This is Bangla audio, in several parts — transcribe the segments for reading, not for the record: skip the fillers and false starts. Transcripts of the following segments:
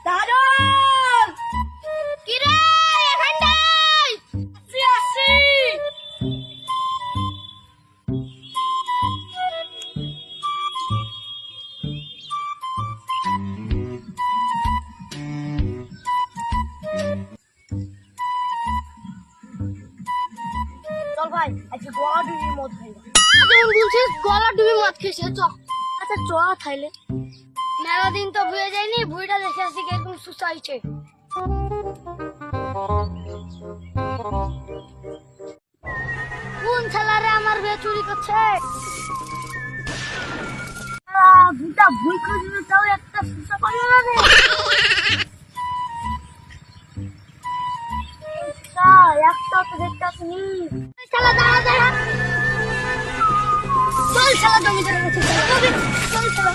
দারুন কি রে এখানটাই আসি চল ভাই আজকে গলা ডুবি মদ খাই যেমন বলছিস গলা ডুবি মদ খেয়েছে চ আচ্ছা চ খাইলে মেলা দিন তো ভুলে যায়নি ভুঁড়িটা দেখে আসি কিরকম সুসাইছে কোন ছেলারে আমার বিয়ে চুরি করছে দুটা ভুই খুঁজবে তাও একটা সুসা পাইও না রে একটা তো দেখতে আসনি ছেলা দাঁড়া দাঁড়া চল ছেলা জমি ধরে গেছে চল ছেলা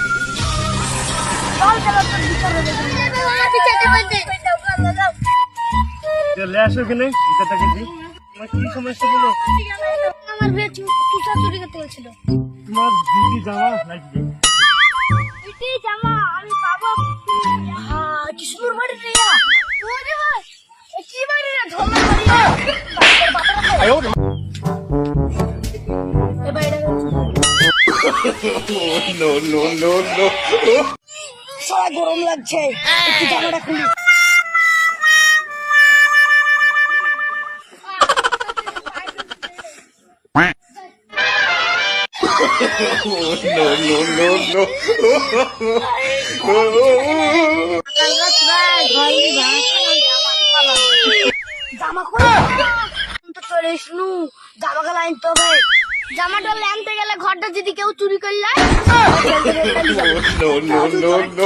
চল ছেলা তোর ভিতরে লে আসো এখানে গীতাটাকে দি তোমার কি সমস্যা বলো আমার বিয়ে সুসা চুরি করতে গেছিল তোমার দিদি জামা লাগবে ইটি জামা আমি পাবো হ্যাঁ কিশোর বাড়ি রে ওরে ভাই কি বাড়ি রে ঢোলা বাড়ি আয়ো এ বাইরে নো নো নো নো সারা গরম লাগছে একটু জামাটা খুলি no no no no জামা খুলে চলে শুনু জামা লাইন তো ভাই জামাটা আনতে গেলে ঘরটা যদি কেউ চুরি করলে no no no no